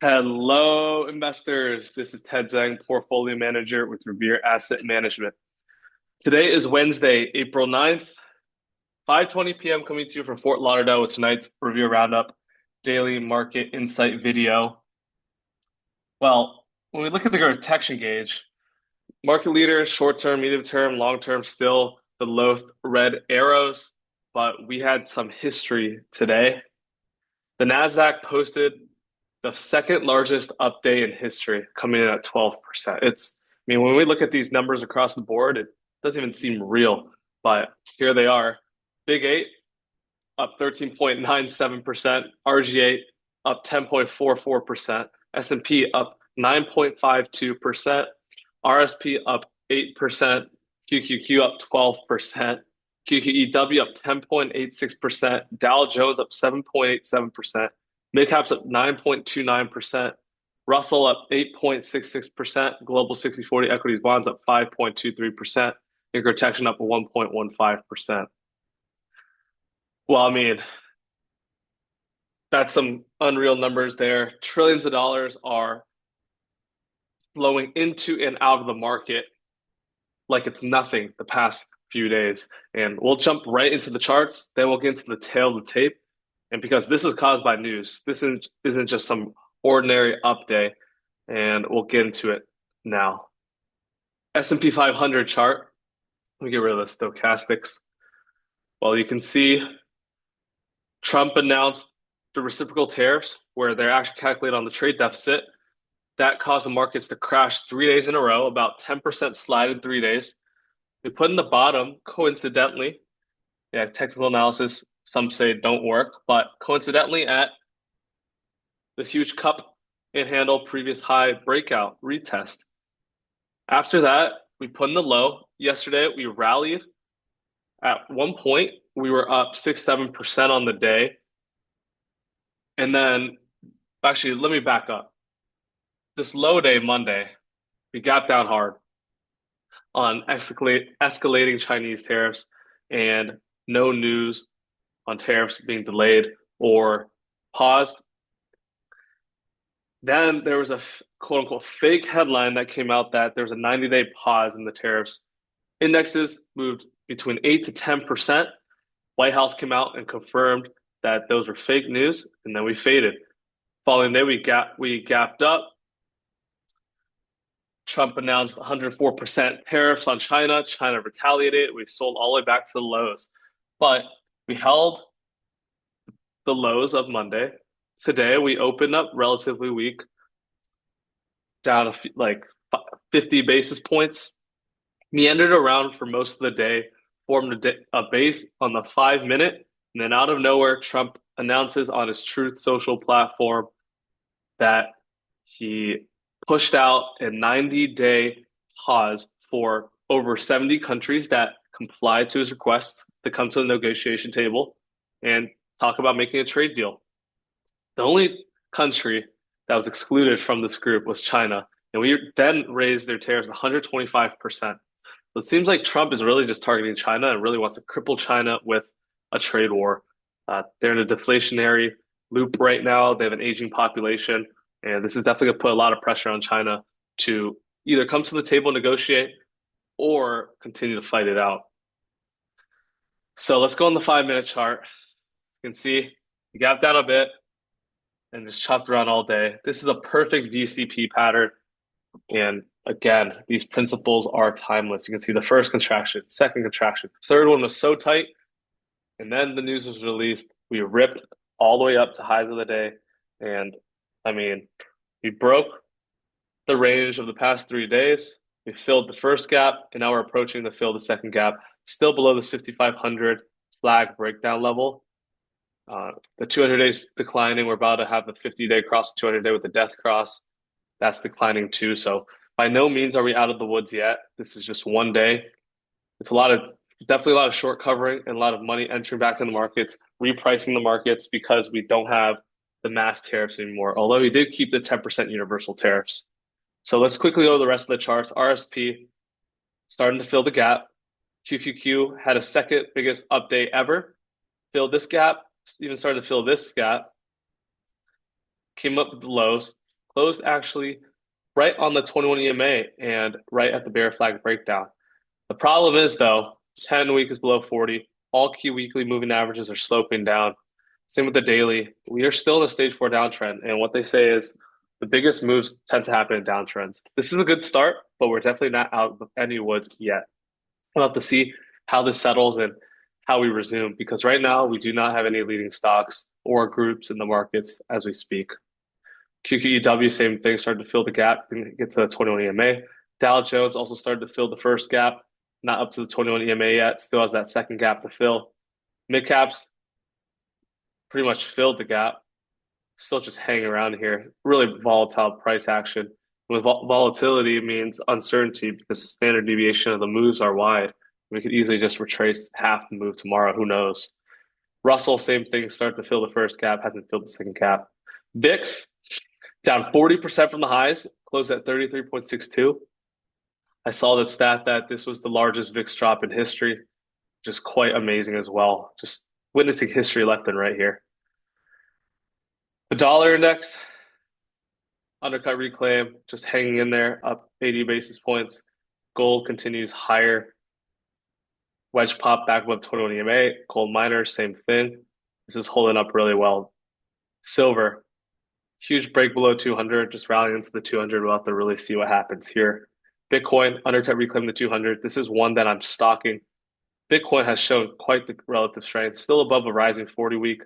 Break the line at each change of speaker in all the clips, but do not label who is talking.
Hello, investors. This is Ted Zhang, portfolio manager with Revere Asset Management. Today is Wednesday, April 9th, 5:20 p.m. coming to you from Fort Lauderdale with tonight's Revere Roundup daily market insight video. Well, when we look at the GROTECTION gauge, market leader, short term, medium term, long term, still the low red arrows, but we had some history today. The Nasdaq posted the second largest up day in history, coming in at 12%. When we look at these numbers across the board, it doesn't even seem real, but here they are. Big eight up 13.97%, RG8 up 10.44%, S&P up 9.52%, RSP up 8%, QQQ up 12%, QQEW up 10.86%, Dow Jones up 7.87%, Midcaps up 9.29%, Russell up 8.66%, Global 60/40 equities bonds up 5.23%, and protection up 1.15%. Well, that's some unreal numbers there. Trillions of dollars are flowing into and out of the market like it's nothing the past few days. And we'll jump right into the charts, then we'll get into the tail of the tape. And because this was caused by news, this isn't just some ordinary up day, and we'll get into it now. S&P 500 chart. Let me get rid of the stochastics. Well, you can see Trump announced the reciprocal tariffs where they're actually calculated on the trade deficit. That caused the markets to crash 3 days in a row, about 10% slide in 3 days. We put in the bottom, coincidentally, technical analysis, some say don't work, but coincidentally at this huge cup and handle previous high breakout retest. After that, we put in the low. Yesterday, we rallied. At one point, we were up 6-7% on the day. And then, actually, let me back up. This low day, Monday, we gapped down hard on escalating Chinese tariffs and no news on tariffs being delayed or paused. Then there was a quote unquote fake headline that came out that there was a 90-day pause in the tariffs. Indexes moved between 8 to 10%. White House came out and confirmed that those were fake news, and then we faded. Following day, we gapped up. Trump announced 104% tariffs on China. China retaliated. We sold all the way back to the lows. But we held the lows of Monday. Today, we opened up relatively weak, down like 50 basis points. Meandered around for most of the day, formed a base on the 5 minute, and then out of nowhere, Trump announces on his Truth Social platform that he pushed out a 90-day pause for over 70 countries that complied to his request to come to the negotiation table and talk about making a trade deal. The only country that was excluded from this group was China, and we then raised their tariffs 125%. So it seems like Trump is really just targeting China and really wants to cripple China with a trade war. They're in a deflationary loop right now. They have an aging population, and this is definitely going to put a lot of pressure on China to either come to the table and negotiate or continue to fight it out. So let's go on the 5 minute chart. As you can see, we gapped down a bit and just chopped around all day. This is a perfect VCP pattern. And again, these principles are timeless. You can see the first contraction, second contraction, third one was so tight. And then the news was released. We ripped all the way up to highs of the day. And we broke the range of the past 3 days. We filled the first gap, and now we're approaching the fill of the second gap, still below this 5,500 flag breakdown level. The 200 days declining. We're about to have the 50-day cross, 200-day with the death cross. That's declining too. So by no means are we out of the woods yet. This is just one day. It's definitely a lot of short covering and a lot of money entering back in the markets, repricing the markets because we don't have the mass tariffs anymore. Although we did keep the 10% universal tariffs. So let's quickly go to the rest of the charts. RSP starting to fill the gap. QQQ had a second biggest update ever. Filled this gap, even started to fill this gap. Came up with the lows. closed actually right on the 21 EMA and right at the bear flag breakdown. The problem is though, 10 week is below 40. All key weekly moving averages are sloping down. Same with the daily. We are still in a stage 4 downtrend. And what they say is the biggest moves tend to happen in downtrends. This is a good start, but we're definitely not out of any woods yet. We'll have to see how this settles and how we resume because right now we do not have any leading stocks or groups in the markets as we speak. QQEW, same thing, started to fill the gap, didn't get to the 21 EMA. Dow Jones also started to fill the first gap, not up to the 21 EMA yet, still has that second gap to fill. Mid caps pretty much filled the gap, still just hanging around here. Really volatile price action. With volatility means uncertainty because the standard deviation of the moves are wide. We could easily just retrace half the move tomorrow. Who knows? Russell, same thing, start to fill the first gap, hasn't filled the second gap. VIX, down 40% from the highs, closed at 33.62. I saw the stat that this was the largest VIX drop in history. Just quite amazing as well. Just witnessing history left and right here. The dollar index, undercut reclaim, just hanging in there, up 80 basis points. Gold continues higher. Wedge pop back above 21 EMA. Gold miners, same thing. This is holding up really well. Silver, huge break below 200, just rallying into the 200. We'll have to really see what happens here. Bitcoin, undercut reclaim the 200. This is one that I'm stocking. Bitcoin has shown quite the relative strength, still above a rising 40 week,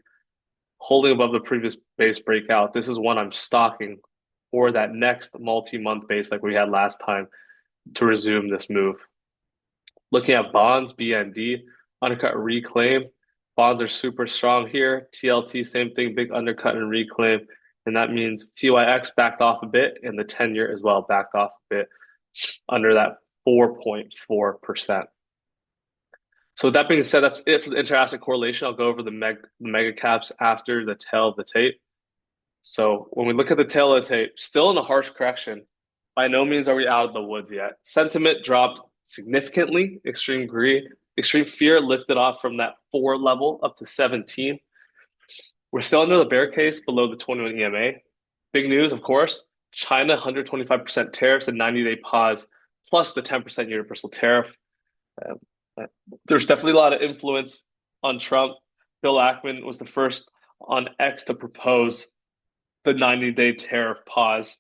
holding above the previous base breakout. This is one I'm stocking for that next multi-month base like we had last time to resume this move. Looking at bonds, BND, undercut reclaim. Bonds are super strong here. TLT, same thing, big undercut and reclaim. And that means TYX backed off a bit and the 10-year as well backed off a bit under that 4.4%. So with that being said, that's it for the inter-asset correlation. I'll go over the mega caps after the tail of the tape. So when we look at the tail of the tape, still in a harsh correction. By no means are we out of the woods yet. Sentiment dropped significantly. Extreme greed, extreme fear lifted off from that 4 level up to 17. We're still under the bear case below the 21 EMA. Big news, of course, China 125% tariffs and 90-day pause, plus the 10% universal tariff. There's definitely a lot of influence on Trump. Bill Ackman was the first on X to propose the 90-day tariff pause.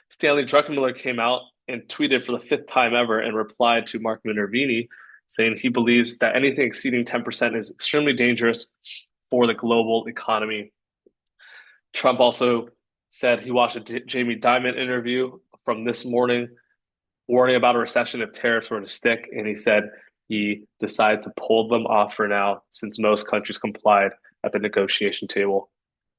Stanley Druckenmiller came out and tweeted for the 5th time ever and replied to Mark Minervini, saying he believes that anything exceeding 10% is extremely dangerous for the global economy. Trump also said he watched a Jamie Dimon interview from this morning, warning about a recession if tariffs were to stick, and he said he decided to pull them off for now since most countries complied at the negotiation table.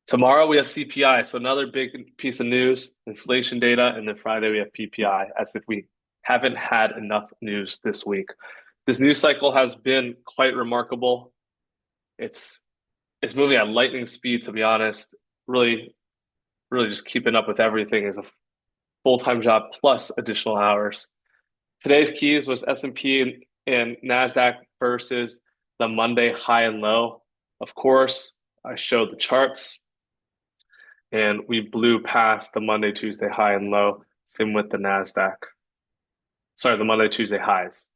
Tomorrow we have CPI, so another big piece of news, inflation data, and then Friday we have PPI, as if we haven't had enough news this week. This news cycle has been quite remarkable. It's moving at lightning speed, to be honest. Really just keeping up with everything is a full-time job plus additional hours. Today's keys was S&P and Nasdaq versus the Monday high and low. Of course, I showed the charts. And we blew past the Monday, Tuesday high and low. Same with the Nasdaq. Sorry, the Monday, Tuesday highs.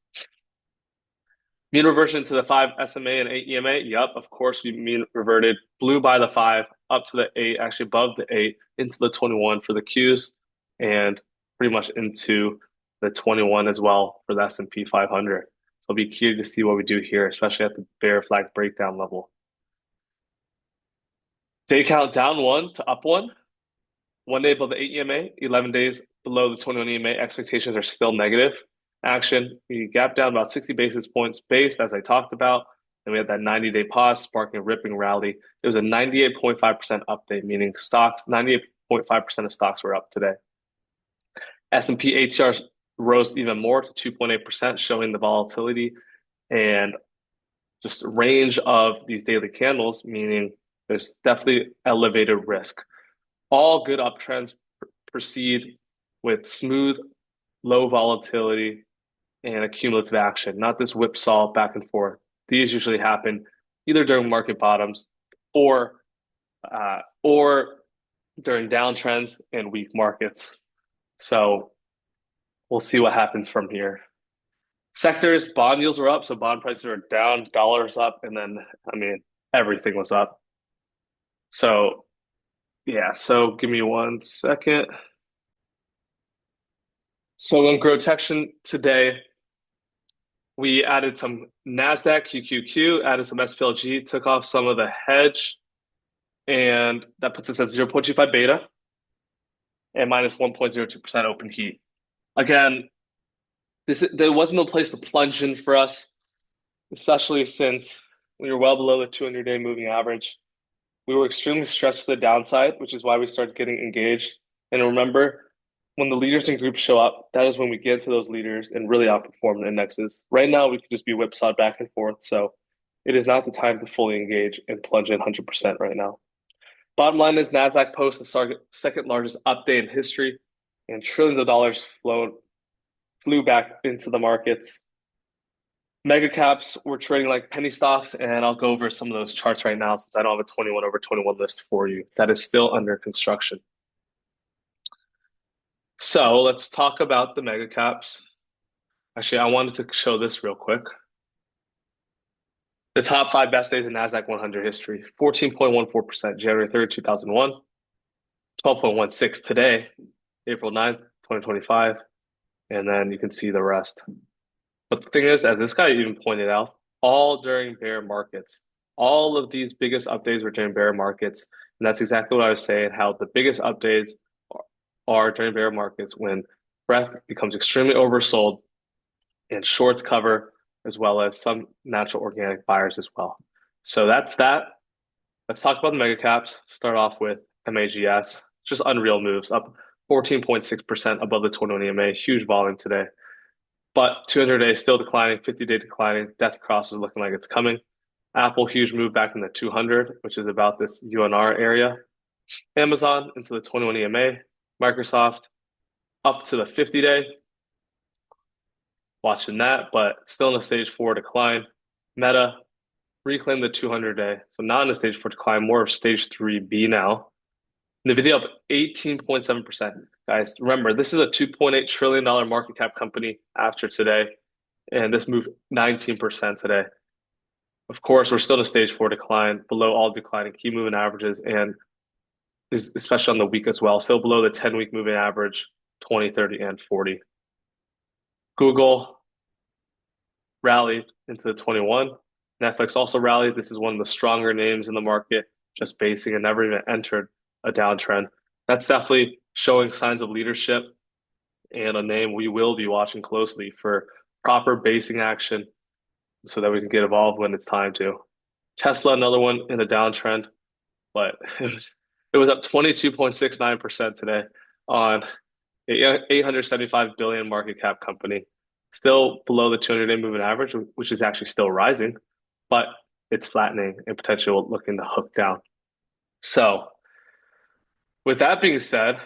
Mean reversion to the 5 SMA and 8 EMA. Yep, of course we mean reverted. Blew by the 5 up to the 8, actually above the 8, into the 21 for the Qs, and pretty much into the 21 as well for the S&P 500. So I'll be curious to see what we do here, especially at the bear flag breakdown level. Day count down 1 to up 1. 1 day above the 8 EMA, 11 days below the 21 EMA. Expectations are still negative. Action, we gapped down about 60 basis points based, as I talked about. Then we had that 90-day pause, sparking a ripping rally. It was a 98.5% update, meaning stocks, 98.5% of stocks were up today. S&P ATR rose even more to 2.8%, showing the volatility and just range of these daily candles, meaning there's definitely elevated risk. All good uptrends proceed with smooth, low volatility and a cumulative action, not this whipsaw back and forth. These usually happen either during market bottoms or during downtrends and weak markets. So we'll see what happens from here. Sectors, bond yields were up, so bond prices are down, dollars up, and then, I mean, everything was up. So, yeah, so give me 1 second. So in GROTECTION today, we added some Nasdaq QQQ, added some SPLG, took off some of the hedge, and that puts us at 0.25 beta and minus 1.02% open heat. Again, there wasn't a place to plunge in for us, especially since we were well below the 200-day moving average. We were extremely stretched to the downside, which is why we started getting engaged. And remember, when the leaders and groups show up, that is when we get to those leaders and really outperform the indexes. Right now, we could just be whipsawed back and forth. So it is not the time to fully engage and plunge in 100% right now. Bottom line is Nasdaq posted the second largest update in history, and trillions of dollars flew back into the markets. Mega caps were trading like penny stocks, and I'll go over some of those charts right now since I don't have a 21 over 21 list for you. That is still under construction. So let's talk about the mega caps. Actually, I wanted to show this real quick. The top 5 best days in Nasdaq 100 history: 14.14% January 3rd, 2001, 12.16 today, April 9th, 2025, and then you can see the rest. But the thing is, as this guy even pointed out, all during bear markets. All of these biggest updates were during bear markets. And that's exactly what I was saying, how the biggest updates are during bear markets when breadth becomes extremely oversold and shorts cover, as well as some natural organic buyers as well. So that's that. Let's talk about the mega caps. Start off with MAGS. Just unreal moves, up 14.6% above the 21 EMA. Huge volume today. But 200 days still declining, 50-day declining. Death cross is looking like it's coming. Apple, huge move back in the 200, which is about this UNR area. Amazon into the 21 EMA. Microsoft up to the 50-day. Watching that, but still in a stage 4 decline. Meta reclaimed the 200-day. So not in a stage 4 decline, more of stage 3B now. NVIDIA up 18.7%. Guys, remember, this is a $2.8 trillion market cap company after today, and this moved 19% today. Of course, we're still in a stage 4 decline, below all declining key moving averages, and especially on the week as well, still below the 10-week moving average, 20, 30, and 40. Google rallied into the 21. Netflix also rallied. This is one of the stronger names in the market, just basing and never even entered a downtrend. That's definitely showing signs of leadership and a name we will be watching closely for proper basing action so that we can get involved when it's time to. Tesla, another one in a downtrend, but it was up 22.69% today on an 875 billion market cap company. Still below the 200-day moving average, which is actually still rising, but it's flattening and potentially looking to hook down. So with that being said,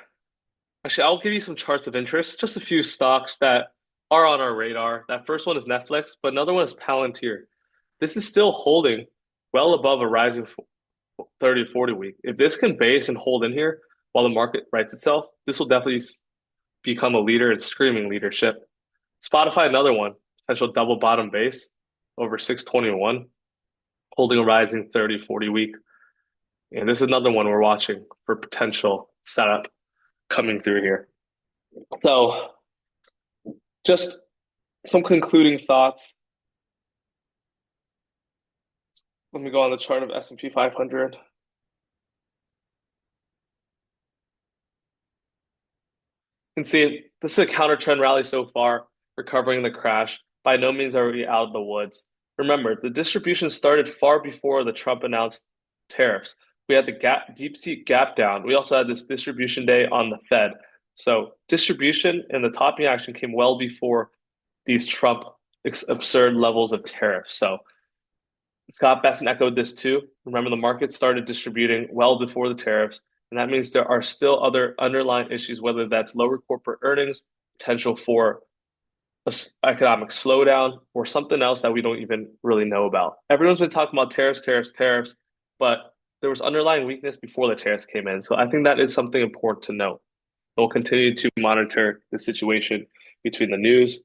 actually, I'll give you some charts of interest, just a few stocks that are on our radar. That first one is Netflix, but another one is Palantir. This is still holding well above a rising 30 to 40 week. If this can base and hold in here while the market rights itself, this will definitely become a leader and screaming leadership. Spotify, another one, potential double bottom base over 621, holding a rising 30, 40 week. And this is another one we're watching for potential setup coming through here. So just some concluding thoughts. Let me go on the chart of S&P 500. You can see this is a counter trend rally so far, recovering the crash. By no means are we out of the woods. Remember, the distribution started far before the Trump announced tariffs. We had the deep seat gap down. We also had this distribution day on the Fed. So distribution and the topping action came well before these Trump absurd levels of tariffs. So Scott Besson echoed this too. Remember, the market started distributing well before the tariffs, and that means there are still other underlying issues, whether that's lower corporate earnings, potential for an economic slowdown, or something else that we don't even really know about. Everyone's been talking about tariffs, but there was underlying weakness before the tariffs came in. So I think that is something important to note. We'll continue to monitor the situation between the news,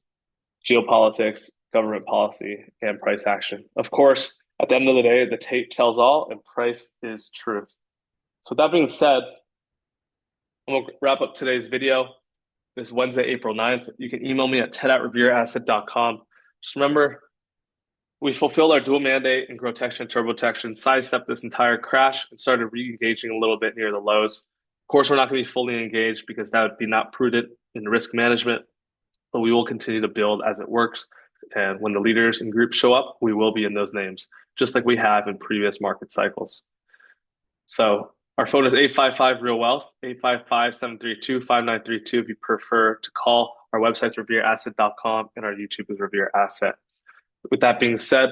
geopolitics, government policy, and price action. Of course, at the end of the day, the tape tells all and price is truth. So with that being said, I'm going to wrap up today's video. This Wednesday, April 9th. You can email me at ted@revereasset.com. Just remember, we fulfilled our dual mandate in GROTECTION and TurboTection, sidestepped this entire crash, and started re-engaging a little bit near the lows. Of course, we're not going to be fully engaged because that would be not prudent in risk management, but we will continue to build as it works. And when the leaders and groups show up, we will be in those names, just like we have in previous market cycles. So our phone is 855 Real Wealth, 855-732-5932 if you prefer to call. Our website is revereasset.com and our YouTube is Revere Asset. With that being said,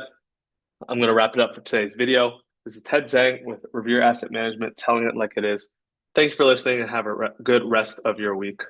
I'm going to wrap it up for today's video. This is Ted Zhang with Revere Asset Management, telling it like it is. Thank you for listening and have a good rest of your week.